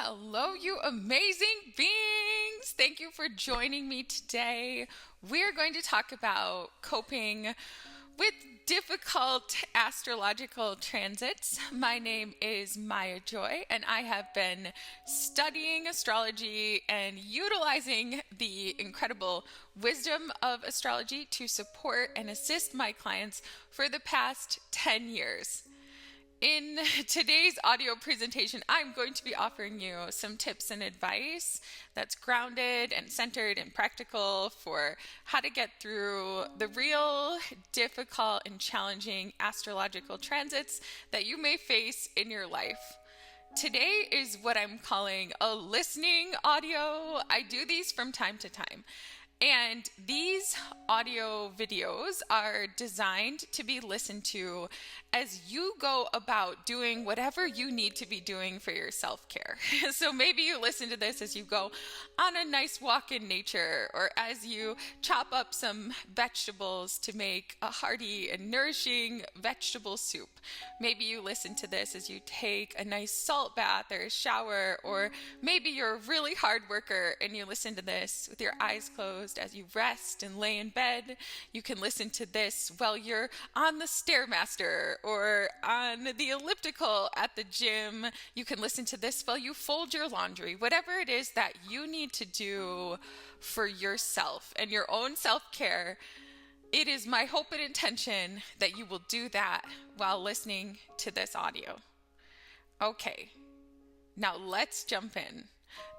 Hello, you amazing beings! Thank you for joining me today. We're going to talk about coping with difficult astrological transits. My name is Maya Joy, and I have been studying astrology and utilizing the incredible wisdom of astrology to support and assist my clients for the past 10 years. In today's audio presentation, I'm going to be offering you some tips and advice that's grounded and centered and practical for how to get through the real difficult and challenging astrological transits that you may face in your life. Today is what I'm calling a listening audio. I do these from time to time. And these audio videos are designed to be listened to as you go about doing whatever you need to be doing for your self-care. So maybe you listen to this as you go on a nice walk in nature, or as you chop up some vegetables to make a hearty and nourishing vegetable soup. Maybe you listen to this as you take a nice salt bath or a shower, or maybe you're a really hard worker and you listen to this with your eyes closed as you rest and lay in bed. You can listen to this while you're on the Stairmaster or on the elliptical at the gym. You can listen to this while you fold your laundry. Whatever it is that you need to do for yourself and your own self-care, it is my hope and intention that you will do that while listening to this audio. Okay, now let's jump in.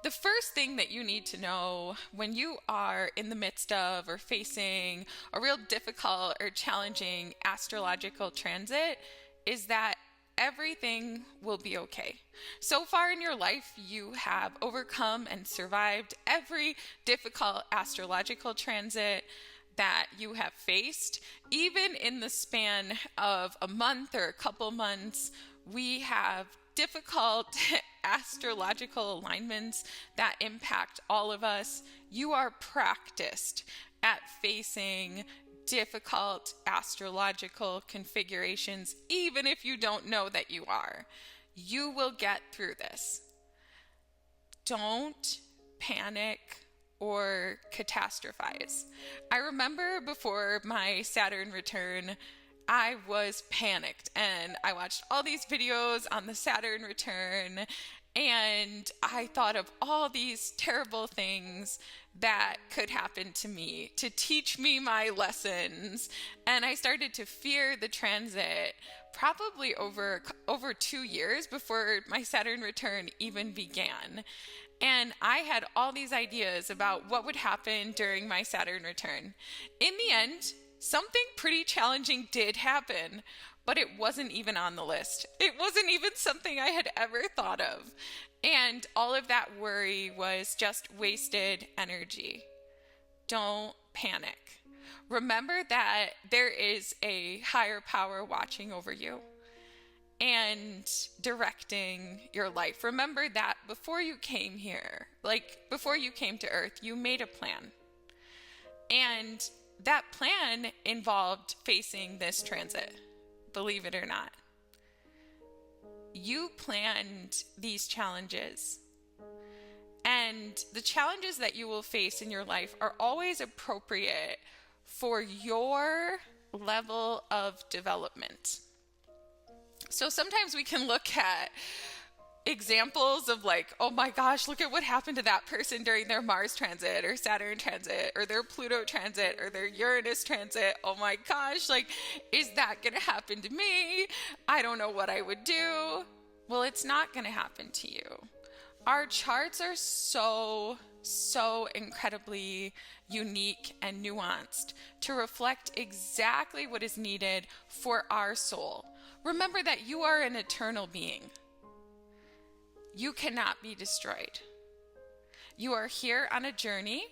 The first thing that you need to know when you are in the midst of or facing a real difficult or challenging astrological transit is that everything will be okay. So far in your life, you have overcome and survived every difficult astrological transit that you have faced. Even in the span of a month or a couple months, we have difficult astrological alignments that impact all of us. You are practiced at facing difficult astrological configurations, even if you don't know that you are. You will get through this. Don't panic or catastrophize. I remember before my Saturn return, I was panicked and I watched all these videos on the Saturn return, and I thought of all these terrible things that could happen to me to teach me my lessons. And I started to fear the transit probably over 2 years before my Saturn return even began. And I had all these ideas about what would happen during my Saturn return. In the end, something pretty challenging did happen, but it wasn't even on the list. It wasn't even something I had ever thought of. And all of that worry was just wasted energy. Don't panic. Remember that there is a higher power watching over you and directing your life. Remember that before you came here, before you came to Earth, you made a plan. And that plan involved facing this transit, believe it or not. You planned these challenges. And the challenges that you will face in your life are always appropriate for your level of development. So sometimes we can look at examples of oh my gosh, look at what happened to that person during their Mars transit or Saturn transit or their Pluto transit or their Uranus transit. Oh my gosh, is that going to happen to me? I don't know what I would do. Well, it's not going to happen to you. Our charts are so incredibly unique and nuanced to reflect exactly what is needed for our soul. Remember that you are an eternal being. You cannot be destroyed. You are here on a journey.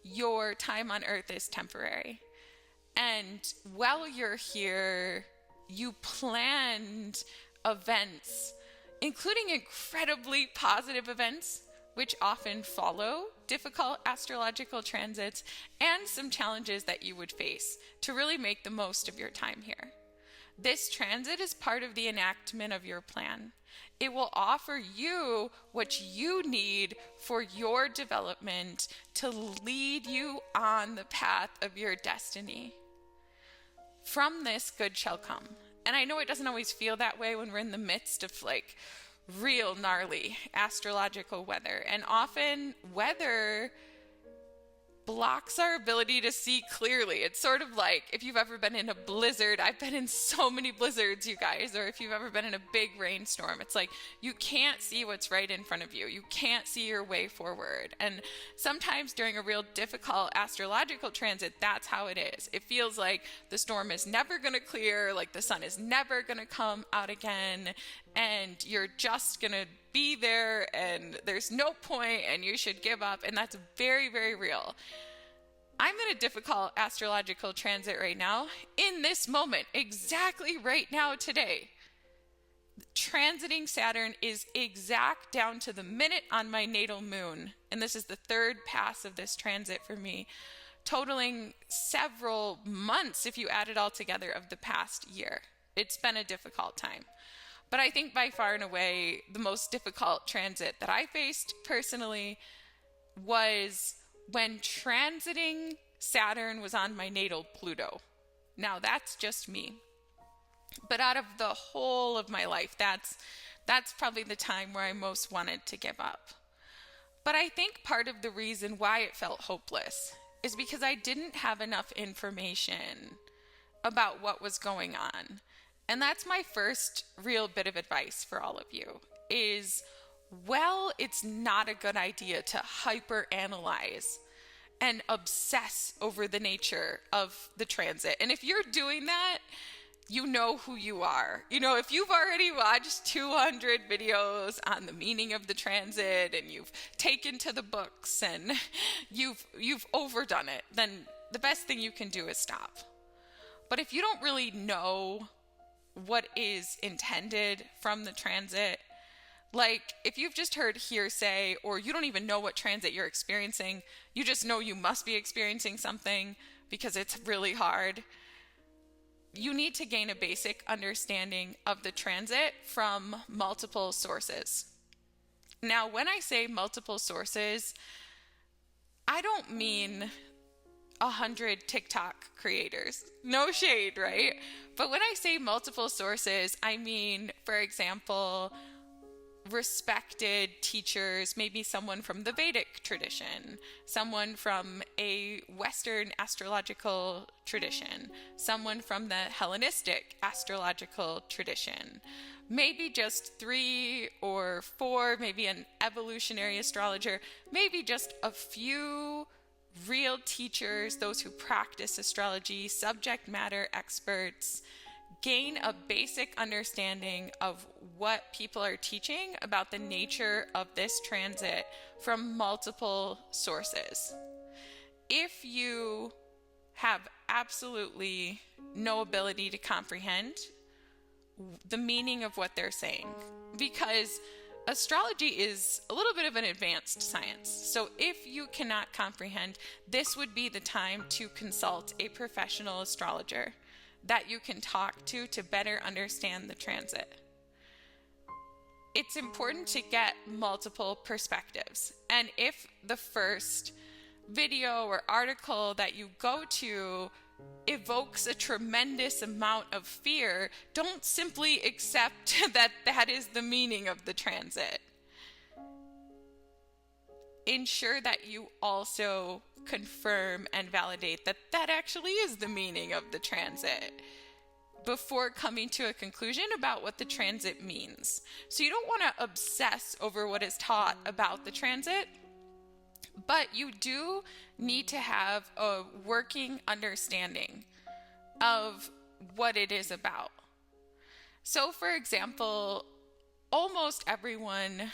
Your time on Earth is temporary. And while you're here, you planned events, including incredibly positive events, which often follow difficult astrological transits, and some challenges that you would face to really make the most of your time here. This transit is part of the enactment of your plan. It will offer you what you need for your development to lead you on the path of your destiny. From this, good shall come. And I know it doesn't always feel that way when we're in the midst of like real gnarly astrological weather. And often weather blocks our ability to see clearly. It's sort of like if you've ever been in a blizzard. I've been in so many blizzards, you guys. Or if you've ever been in a big rainstorm, it's like you can't see what's right in front of you. You can't see your way forward. And sometimes during a real difficult astrological transit, that's how it is. It feels like the storm is never going to clear, like the sun is never going to come out again, and you're just going to be there and there's no point and you should give up. And that's very, very real. I'm in a difficult astrological transit right now, in this moment, exactly right now today. Transiting Saturn is exact down to the minute on my natal moon. And this is the third pass of this transit for me, totaling several months if you add it all together of the past year. It's been a difficult time. But I think by far and away, the most difficult transit that I faced personally was when transiting Saturn was on my natal Pluto. Now, that's just me. But out of the whole of my life, that's probably the time where I most wanted to give up. But I think part of the reason why it felt hopeless is because I didn't have enough information about what was going on. And that's my first real bit of advice for all of you is, well, it's not a good idea to hyper-analyze and obsess over the nature of the transit. And if you're doing that, you know who you are. You know, if you've already watched 200 videos on the meaning of the transit and you've taken to the books and you've overdone it, then the best thing you can do is stop. But if you don't really know what is intended from the transit, like if you've just heard hearsay or you don't even know what transit you're experiencing, you just know you must be experiencing something because it's really hard, you need to gain a basic understanding of the transit from multiple sources. Now, when I say multiple sources, I don't mean 100 TikTok creators. No shade, right? But when I say multiple sources, I mean, for example, respected teachers, maybe someone from the Vedic tradition, someone from a Western astrological tradition, someone from the Hellenistic astrological tradition, maybe just 3 or 4, maybe an evolutionary astrologer, maybe just a few real teachers, those who practice astrology, subject matter experts, gain a basic understanding of what people are teaching about the nature of this transit from multiple sources. If you have absolutely no ability to comprehend the meaning of what they're saying, because astrology is a little bit of an advanced science. So if you cannot comprehend, this would be the time to consult a professional astrologer that you can talk to better understand the transit. It's important to get multiple perspectives. And if the first video or article that you go to evokes a tremendous amount of fear, don't simply accept that that is the meaning of the transit. Ensure that you also confirm and validate that that actually is the meaning of the transit before coming to a conclusion about what the transit means. So you don't want to obsess over what is taught about the transit, but you do need to have a working understanding of what it is about. So, for example, almost everyone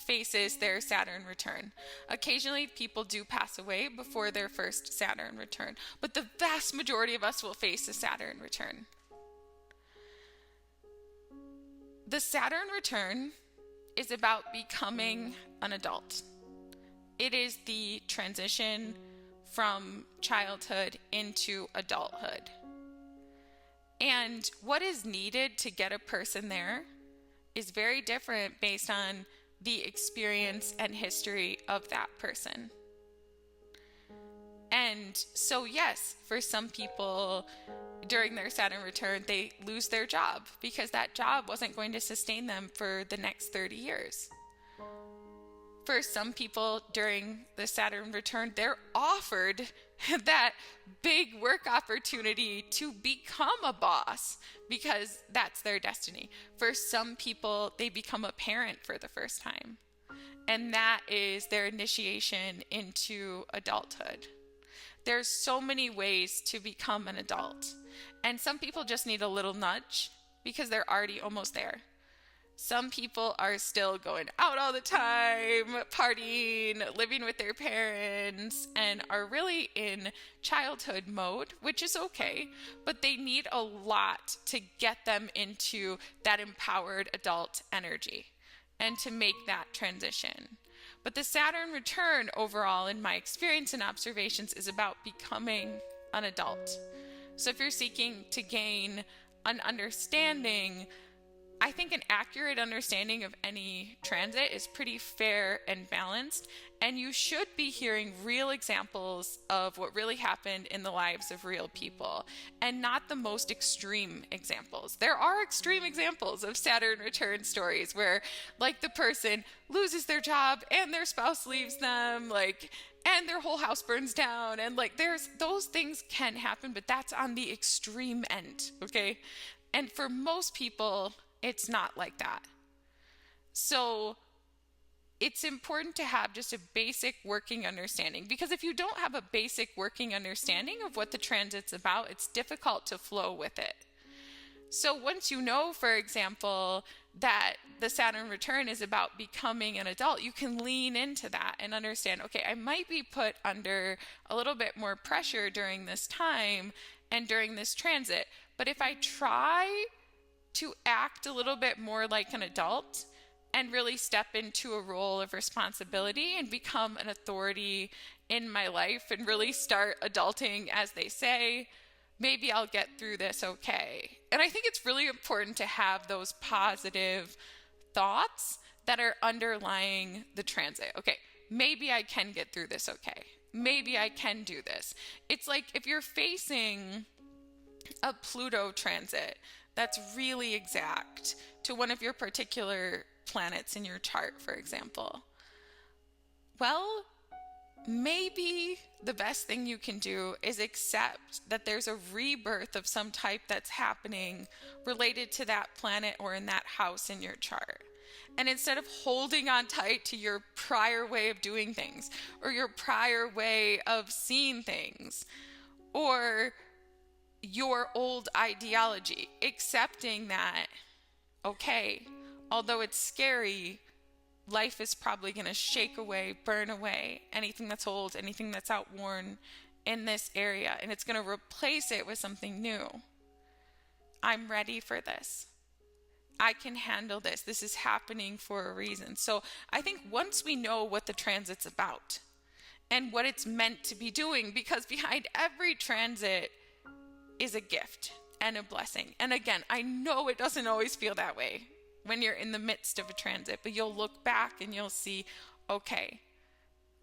faces their Saturn return. Occasionally, people do pass away before their first Saturn return, but the vast majority of us will face a Saturn return. The Saturn return is about becoming an adult. It is the transition from childhood into adulthood. And what is needed to get a person there is very different based on the experience and history of that person. And so, yes, for some people during their Saturn return, they lose their job because that job wasn't going to sustain them for the next 30 years. For some people during the Saturn return, they're offered that big work opportunity to become a boss because that's their destiny. For some people, they become a parent for the first time, and that is their initiation into adulthood. There's so many ways to become an adult, and some people just need a little nudge because they're already almost there. Some people are still going out all the time, partying, living with their parents, and are really in childhood mode, which is okay, but they need a lot to get them into that empowered adult energy and to make that transition. But the Saturn return overall, in my experience and observations, is about becoming an adult. So if you're seeking to gain an understanding, I think an accurate understanding of any transit is pretty fair and balanced, and you should be hearing real examples of what really happened in the lives of real people, and not the most extreme examples. There are extreme examples of Saturn return stories where, like, the person loses their job and their spouse leaves them, and their whole house burns down, and those things can happen, but that's on the extreme end, okay? And for most people, it's not like that. So it's important to have just a basic working understanding, because if you don't have a basic working understanding of what the transit's about, it's difficult to flow with it. So once you know, for example, that the Saturn return is about becoming an adult, you can lean into that and understand, okay, I might be put under a little bit more pressure during this time and during this transit, but if I try to act a little bit more like an adult and really step into a role of responsibility and become an authority in my life and really start adulting, as they say, maybe I'll get through this okay. And I think it's really important to have those positive thoughts that are underlying the transit. Okay, maybe I can get through this okay. Maybe I can do this. It's like if you're facing a Pluto transit that's really exact to one of your particular planets in your chart, for example, well, maybe the best thing you can do is accept that there's a rebirth of some type that's happening related to that planet or in that house in your chart. And instead of holding on tight to your prior way of doing things or your prior way of seeing things or your old ideology, accepting that, okay, although it's scary, life is probably going to shake away, burn away anything that's old, anything that's outworn in this area, and it's going to replace it with something new. I'm ready for this. I can handle this. This is happening for a reason. So I think once we know what the transit's about and what it's meant to be doing, because behind every transit is a gift and a blessing. And again, I know it doesn't always feel that way when you're in the midst of a transit, but you'll look back and you'll see, okay,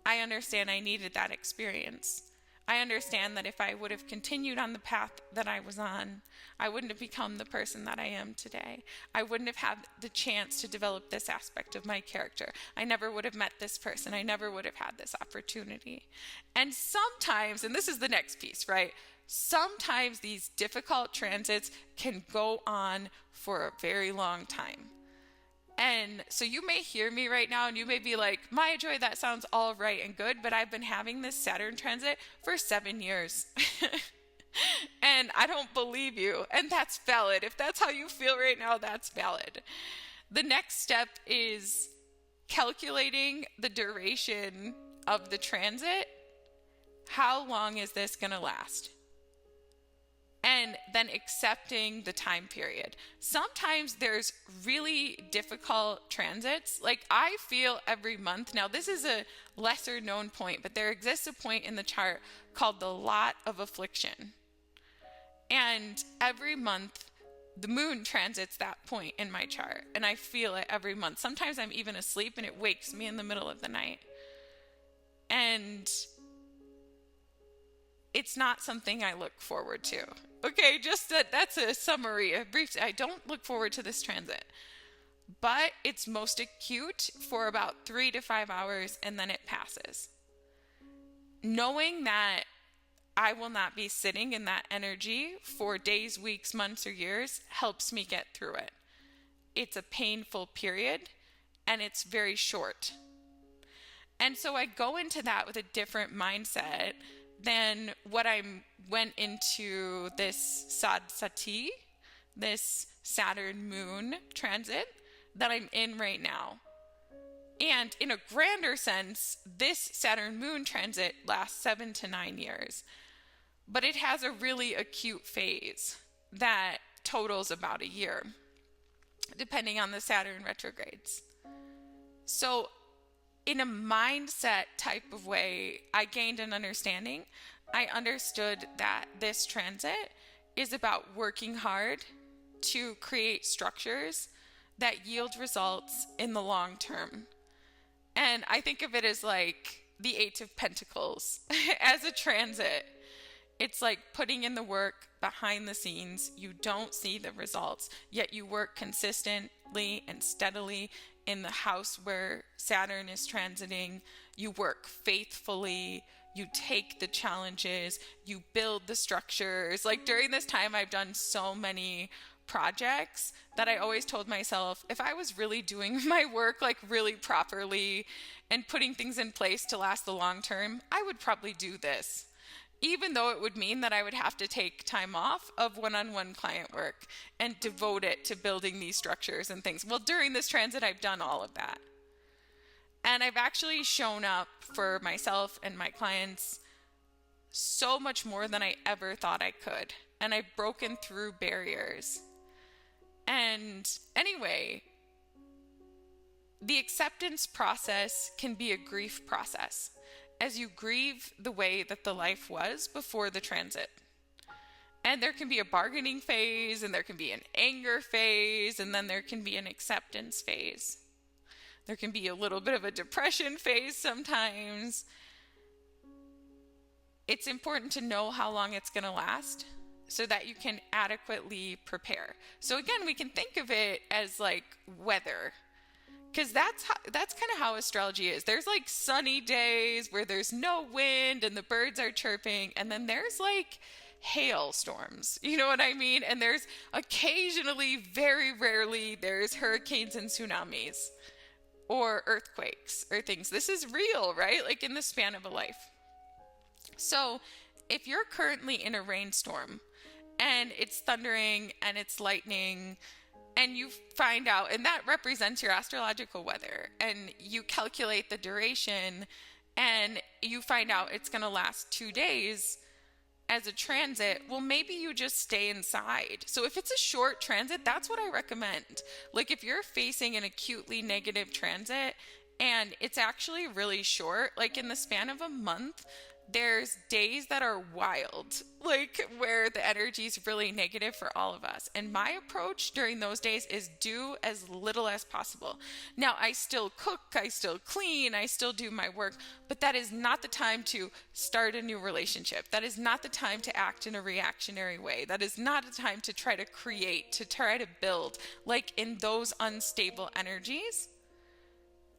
I understand I needed that experience. I understand that if I would have continued on the path that I was on, I wouldn't have become the person that I am today. I wouldn't have had the chance to develop this aspect of my character. I never would have met this person. I never would have had this opportunity. And sometimes, and this is the next piece, right? Sometimes these difficult transits can go on for a very long time. And so you may hear me right now and you may be like, Maya Joy, that sounds all right and good, but I've been having this Saturn transit for 7 years. And I don't believe you. And that's valid. If that's how you feel right now, that's valid. The next step is calculating the duration of the transit. How long is this going to last? And then accepting the time period. Sometimes there's really difficult transits. Like I feel every month. Now this is a lesser known point, but there exists a point in the chart called the lot of affliction. And And every month, the moon transits that point in my chart, and I feel it every month. Sometimes I'm even asleep and it wakes me in the middle of the night. And it's not something I look forward to. Okay, just that's a summary, a brief. I don't look forward to this transit. But it's most acute for about 3 to 5 hours, and then it passes. Knowing that I will not be sitting in that energy for days, weeks, months, or years helps me get through it. It's a painful period, and it's very short. And so I go into that with a different mindset than what I went into this Sad-Sati, this Saturn moon transit that I'm in right now. And in a grander sense, this Saturn moon transit lasts 7 to 9 years. But it has a really acute phase that totals about a year, depending on the Saturn retrogrades. So in a mindset type of way, I gained an understanding. I understood that this transit is about working hard to create structures that yield results in the long term. And I think of it as like the Eight of Pentacles as a transit. It's like putting in the work behind the scenes. You don't see the results, yet you work consistently and steadily in the house where Saturn is transiting. You work faithfully. You take the challenges. You build the structures. Like during this time, I've done so many projects that I always told myself, if I was really doing my work like really properly and putting things in place to last the long term, I would probably do this. Even though it would mean that I would have to take time off of one-on-one client work and devote it to building these structures and things. Well, during this transit, I've done all of that. And I've actually shown up for myself and my clients so much more than I ever thought I could. And I've broken through barriers. And anyway, the acceptance process can be a grief process as you grieve the way that the life was before the transit. And there can be a bargaining phase, and there can be an anger phase, and then there can be an acceptance phase. There can be a little bit of a depression phase sometimes. It's important to know how long it's going to last so that you can adequately prepare. So again, we can think of it as like weather, because that's kind of how astrology is. There's like sunny days where there's no wind and the birds are chirping, and then there's like hailstorms, you know what I mean? And there's occasionally, very rarely, there's hurricanes and tsunamis or earthquakes or things. This is real, right? Like in the span of a life. So if you're currently in a rainstorm and it's thundering and it's lightning, and you find out, and that represents your astrological weather, and you calculate the duration, and you find out it's going to last 2 days as a transit, well, maybe you just stay inside. So if it's a short transit, that's what I recommend. Like if you're facing an acutely negative transit and it's actually really short, like in the span of a month, there's days that are wild, like where the energy is really negative for all of us. And my approach during those days is do as little as possible. Now, I still cook, I still clean, I still do my work, but that is not the time to start a new relationship. That is not the time to act in a reactionary way. That is not a time to try to create, to try to build. Like in those unstable energies,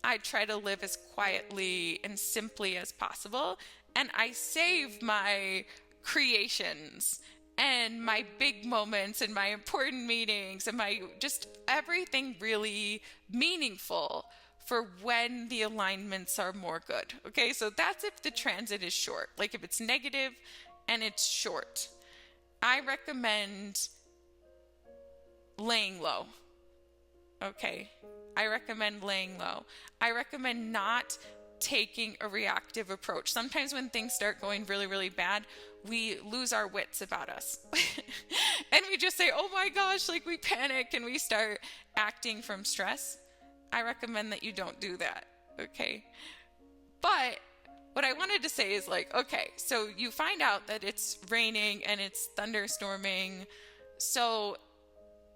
I try to live as quietly and simply as possible. And I save my creations and my big moments and my important meetings and my just everything really meaningful for when the alignments are more good. Okay, so that's if the transit is short. Like if it's negative and it's short, I recommend laying low. Okay, I recommend laying low. I recommend not taking a reactive approach. Sometimes when things start going really, really bad, we lose our wits about us. And we just say, oh my gosh, like we panic and we start acting from stress. I recommend that you don't do that, okay? But what I wanted to say is like, okay, so you find out that it's raining and it's thunderstorming. So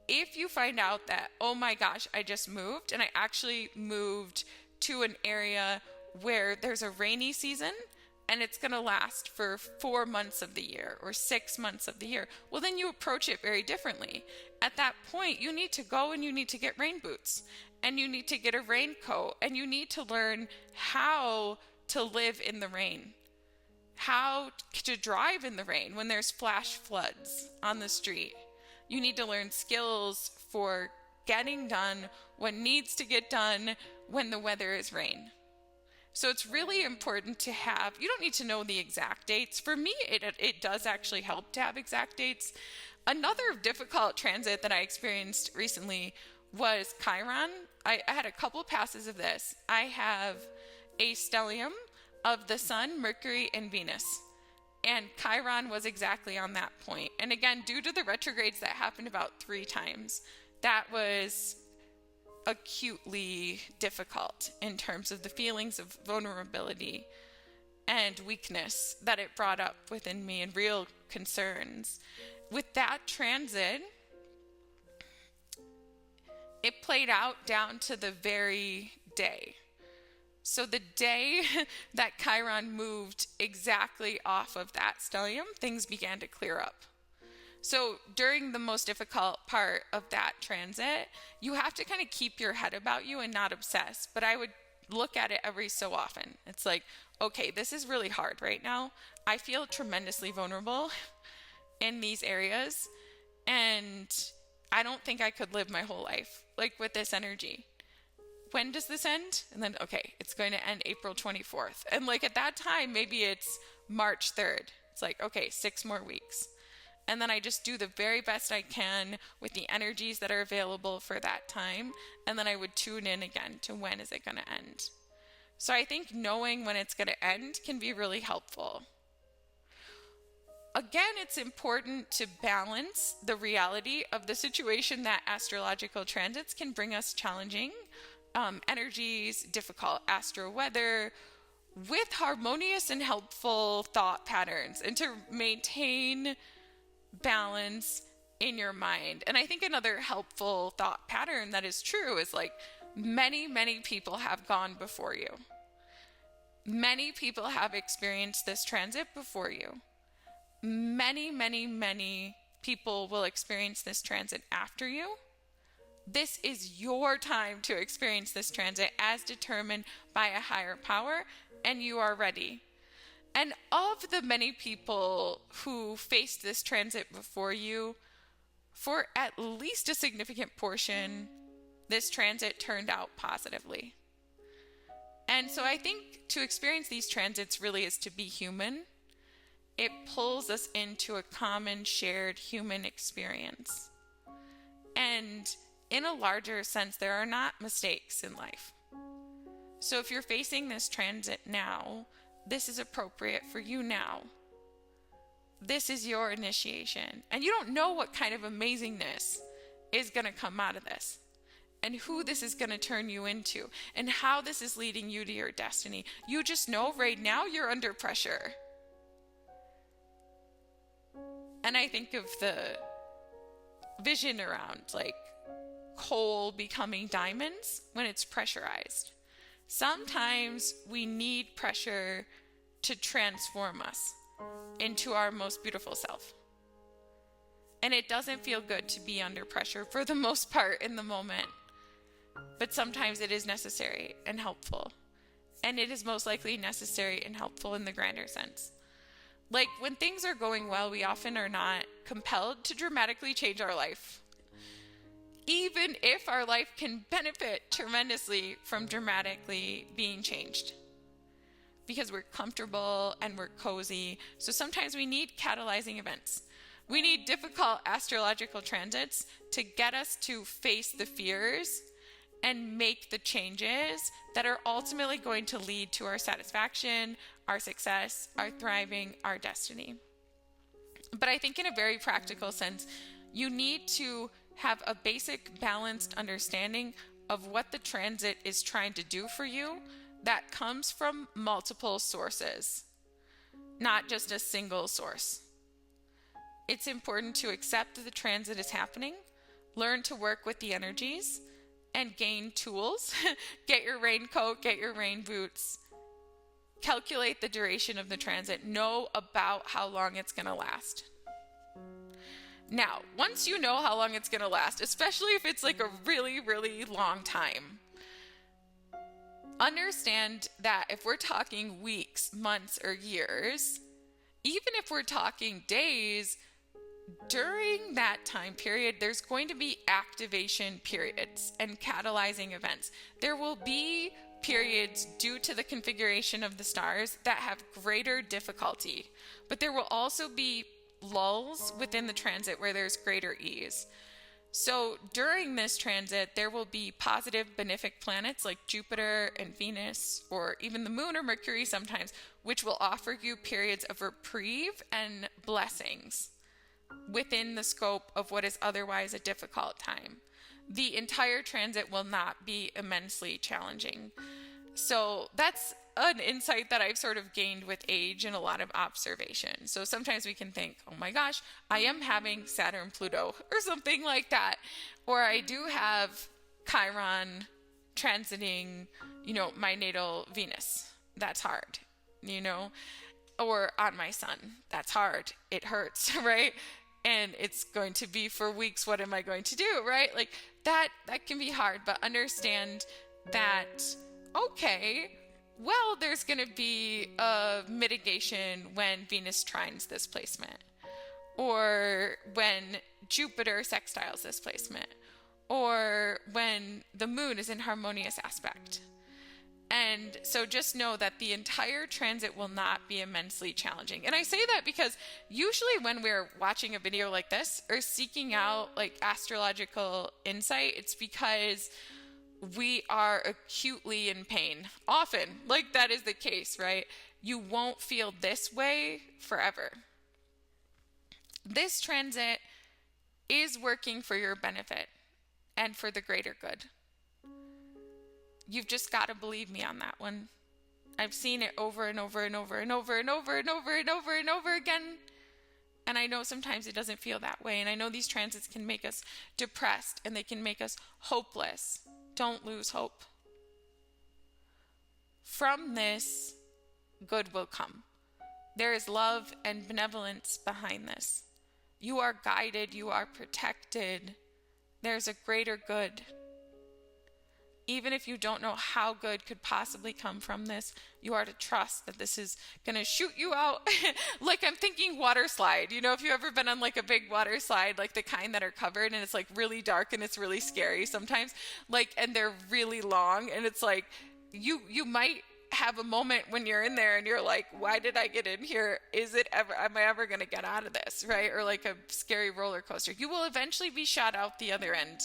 if you find out that, oh my gosh, I just moved and I actually moved to an area where there's a rainy season and it's going to last for 4 months of the year or 6 months of the year, well, then you approach it very differently. At that point, you need to go and you need to get rain boots and you need to get a raincoat and you need to learn how to live in the rain, how to drive in the rain when there's flash floods on the street. You need to learn skills for getting done what needs to get done when the weather is rain. So it's really important to have, you don't need to know the exact dates. For me, it does actually help to have exact dates. Another difficult transit that I experienced recently was Chiron. I had a couple passes of this. I have a stellium of the Sun, Mercury, and Venus. And Chiron was exactly on that point. And again, due to the retrogrades that happened about 3 times, that was acutely difficult in terms of the feelings of vulnerability and weakness that it brought up within me and real concerns. With that transit, it played out down to the very day. So the day that Chiron moved exactly off of that stellium, things began to clear up. So during the most difficult part of that transit, you have to kind of keep your head about you and not obsess. But I would look at it every so often. It's like, okay, this is really hard right now. I feel tremendously vulnerable in these areas. And I don't think I could live my whole life like with this energy. When does this end? And then, okay, it's going to end April 24th. And like at that time, maybe it's March 3rd. It's like, okay, 6 more weeks. And then I just do the very best I can with the energies that are available for that time. And then I would tune in again to when is it going to end. So I think knowing when it's going to end can be really helpful. Again, it's important to balance the reality of the situation that astrological transits can bring us challenging energies, difficult astro weather, with harmonious and helpful thought patterns, and to maintain balance in your mind. And I think another helpful thought pattern that is true is like many people have gone before you. Many people have experienced this transit before you. Many people will experience this transit after you. This is your time to experience this transit as determined by a higher power, and you are ready. And of the many people who faced this transit before you, for at least a significant portion, this transit turned out positively. And so I think to experience these transits really is to be human. It pulls us into a common shared human experience. And in a larger sense, there are not mistakes in life. So if you're facing this transit now, this is appropriate for you now. This is your initiation. And you don't know what kind of amazingness is going to come out of this, and who this is going to turn you into, and how this is leading you to your destiny. You just know right now you're under pressure. And I think of the vision around like coal becoming diamonds when it's pressurized. Sometimes we need pressure to transform us into our most beautiful self. And it doesn't feel good to be under pressure for the most part in the moment. But sometimes it is necessary and helpful. And it is most likely necessary and helpful in the grander sense. Like when things are going well, we often are not compelled to dramatically change our life, even if our life can benefit tremendously from dramatically being changed, because we're comfortable and we're cozy. So sometimes we need catalyzing events. We need difficult astrological transits to get us to face the fears and make the changes that are ultimately going to lead to our satisfaction, our success, our thriving, our destiny. But I think in a very practical sense, you need to have a basic balanced understanding of what the transit is trying to do for you that comes from multiple sources, not just a single source. It's important to accept that the transit is happening, learn to work with the energies, and gain tools. Get your raincoat, get your rain boots, calculate the duration of the transit, know about how long it's going to last. Now, once you know how long it's going to last, especially if it's like a really, really long time, understand that if we're talking weeks, months, or years, even if we're talking days, during that time period, there's going to be activation periods and catalyzing events. There will be periods due to the configuration of the stars that have greater difficulty, but there will also be lulls within the transit where there's greater ease. So during this transit, there will be positive benefic planets like Jupiter and Venus, or even the moon or Mercury sometimes, which will offer you periods of reprieve and blessings within the scope of what is otherwise a difficult time. The entire transit will not be immensely challenging. So that's an insight that I've sort of gained with age and a lot of observation. So sometimes we can think, oh my gosh, I am having Saturn Pluto or something like that. Or I do have Chiron transiting, my natal Venus. That's hard, or on my sun. That's hard. It hurts, right? And it's going to be for weeks. What am I going to do, right? Like that can be hard, but understand that, okay, well, there's going to be a mitigation when Venus trines this placement, or when Jupiter sextiles this placement, or when the moon is in harmonious aspect. And so just know that the entire transit will not be immensely challenging. And I say that because usually when we're watching a video like this or seeking out like astrological insight, it's because we are acutely in pain. Often, like that is the case, right? You won't feel this way forever. This transit is working for your benefit and for the greater good. You've just got to believe me on that one. I've seen it over and over and over and over and over and over and over and over again. And I know sometimes it doesn't feel that way. And I know these transits can make us depressed and they can make us hopeless. Don't lose hope. From this, good will come. There is love and benevolence behind this. You are guided. You are protected. There's a greater good. Even if you don't know how good could possibly come from this, you are to trust that this is going to shoot you out. Like I'm thinking water slide. If you've ever been on like a big water slide, like the kind that are covered and it's like really dark and it's really scary sometimes, and they're really long, and it's like you might have a moment when you're in there and you're like, why did I get in here? Am I ever going to get out of this? Right? Or like a scary roller coaster. You will eventually be shot out the other end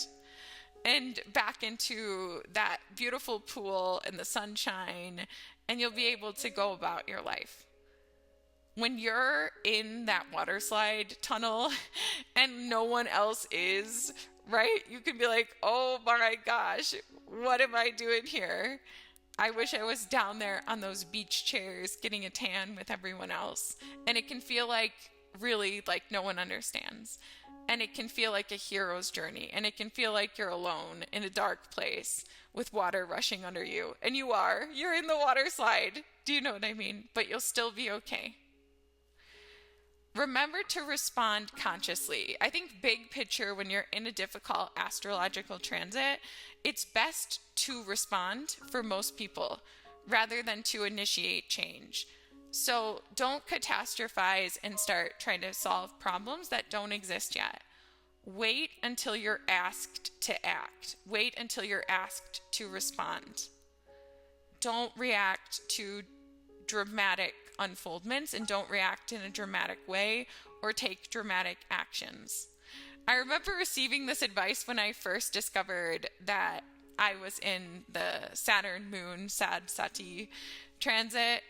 and back into that beautiful pool in the sunshine, and you'll be able to go about your life. When you're in that water slide tunnel and no one else is, right? You can be like, oh my gosh, what am I doing here? I wish I was down there on those beach chairs getting a tan with everyone else. And it can feel like really like no one understands. And it can feel like a hero's journey. And it can feel like you're alone in a dark place with water rushing under you. And you're in the water slide. Do you know what I mean? But you'll still be okay. Remember to respond consciously. I think big picture, when you're in a difficult astrological transit, it's best to respond for most people rather than to initiate change. So don't catastrophize and start trying to solve problems that don't exist yet. Wait until you're asked to act. Wait until you're asked to respond. Don't react to dramatic unfoldments, and don't react in a dramatic way or take dramatic actions. I remember receiving this advice when I first discovered that I was in the Saturn moon Sad Sati transit.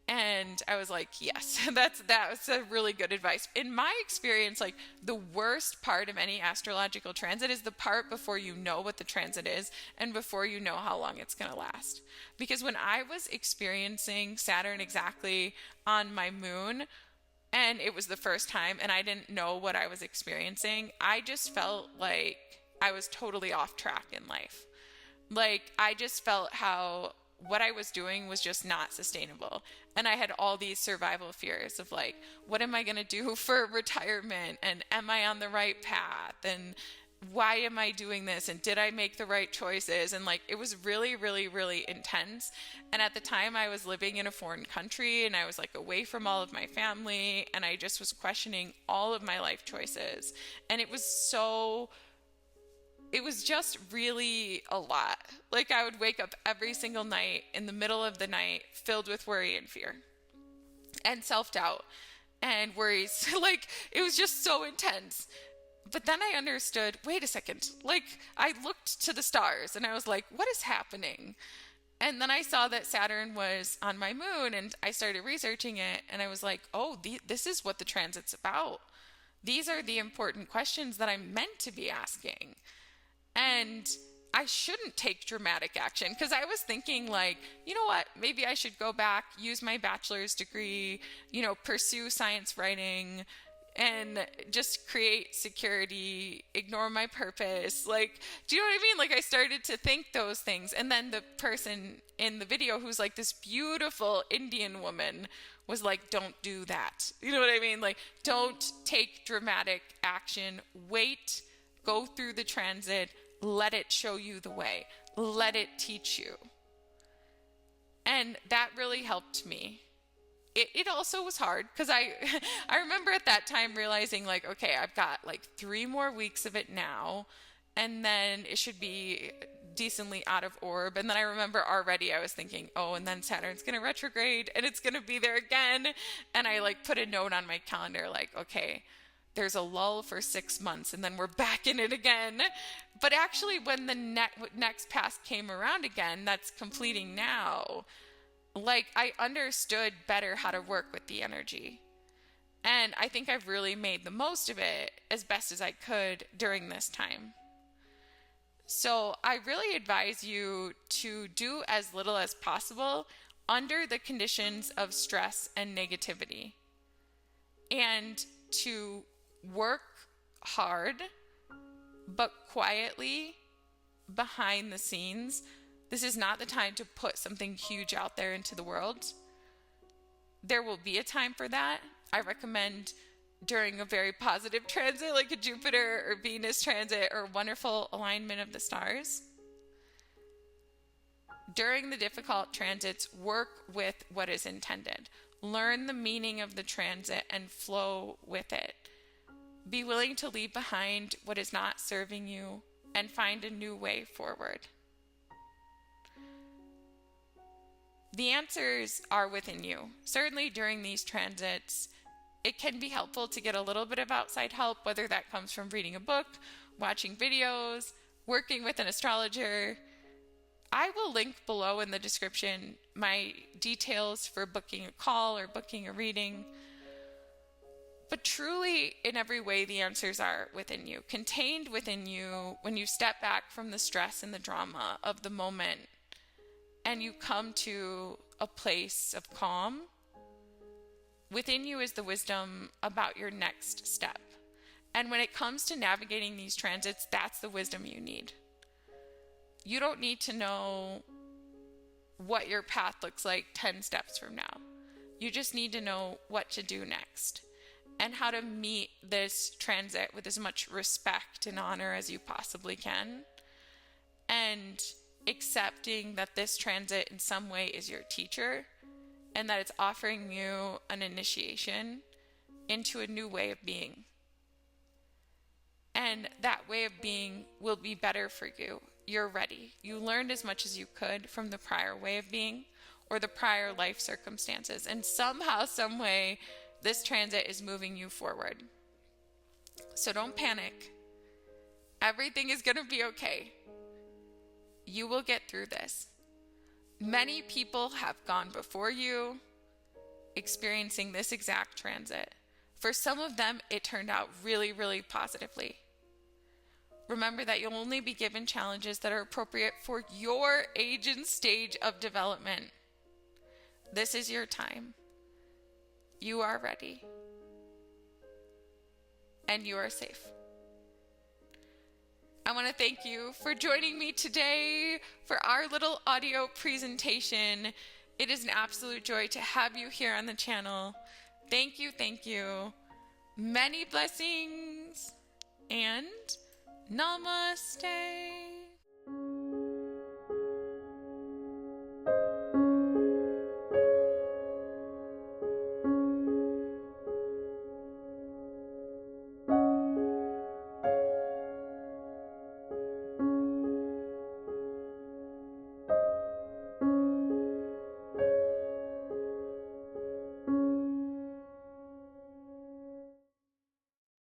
And I was like, yes, that was a really good advice. In my experience, like the worst part of any astrological transit is the part before you know what the transit is and before you know how long it's going to last. Because when I was experiencing Saturn exactly on my moon, and it was the first time and I didn't know what I was experiencing, I just felt like I was totally off track in life. Like I just felt how what I was doing was just not sustainable. And I had all these survival fears of like, what am I going to do for retirement? And am I on the right path? And why am I doing this? And did I make the right choices? And like, it was really, really, really intense. And at the time I was living in a foreign country and I was like away from all of my family. And I just was questioning all of my life choices. And it was just really a lot. Like I would wake up every single night in the middle of the night filled with worry and fear and self-doubt and worries. Like it was just so intense. But then I understood, wait a second. Like I looked to the stars and I was like, what is happening? And then I saw that Saturn was on my moon and I started researching it and I was like, oh, this is what the transit's about. These are the important questions that I'm meant to be asking. And I shouldn't take dramatic action because I was thinking like, you know what, maybe I should go back, use my bachelor's degree, pursue science writing and just create security, ignore my purpose. Like, do you know what I mean? Like I started to think those things. And then the person in the video who's like this beautiful Indian woman was like, don't do that. You know what I mean? Like, don't take dramatic action. Wait, go through the transit. Let it show you the way. Let it teach you. And that really helped me. It also was hard because I remember at that time realizing like, okay, I've got like 3 more weeks of it now, and then it should be decently out of orb. And then I remember already I was thinking, oh, and then Saturn's going to retrograde and it's going to be there again. And I like put a note on my calendar like, okay, there's a lull for 6 months and then we're back in it again. But actually when the next pass came around again, that's completing now, like I understood better how to work with the energy. And I think I've really made the most of it as best as I could during this time. So I really advise you to do as little as possible under the conditions of stress and negativity. And to work hard, but quietly behind the scenes. This is not the time to put something huge out there into the world. There will be a time for that. I recommend during a very positive transit like a Jupiter or Venus transit or wonderful alignment of the stars. During the difficult transits, work with what is intended. Learn the meaning of the transit and flow with it. Be willing to leave behind what is not serving you and find a new way forward. The answers are within you. Certainly during these transits, it can be helpful to get a little bit of outside help, whether that comes from reading a book, watching videos, working with an astrologer. I will link below in the description my details for booking a call or booking a reading. But truly, in every way, the answers are within you, contained within you when you step back from the stress and the drama of the moment and you come to a place of calm. Within you is the wisdom about your next step. And when it comes to navigating these transits, that's the wisdom you need. You don't need to know what your path looks like 10 steps from now. You just need to know what to do next and how to meet this transit with as much respect and honor as you possibly can. And accepting that this transit in some way is your teacher and that it's offering you an initiation into a new way of being. And that way of being will be better for you. You're ready. You learned as much as you could from the prior way of being or the prior life circumstances. And somehow, some way, this transit is moving you forward. So don't panic. Everything is going to be okay. You will get through this. Many people have gone before you. experiencing this exact transit. For some of them, it turned out really, really positively. Remember that you'll only be given challenges that are appropriate for your age and stage of development. This is your time. You are ready. And you are safe. I want to thank you for joining me today for our little audio presentation. It is an absolute joy to have you here on the channel. Thank you, thank you. Many blessings and namaste.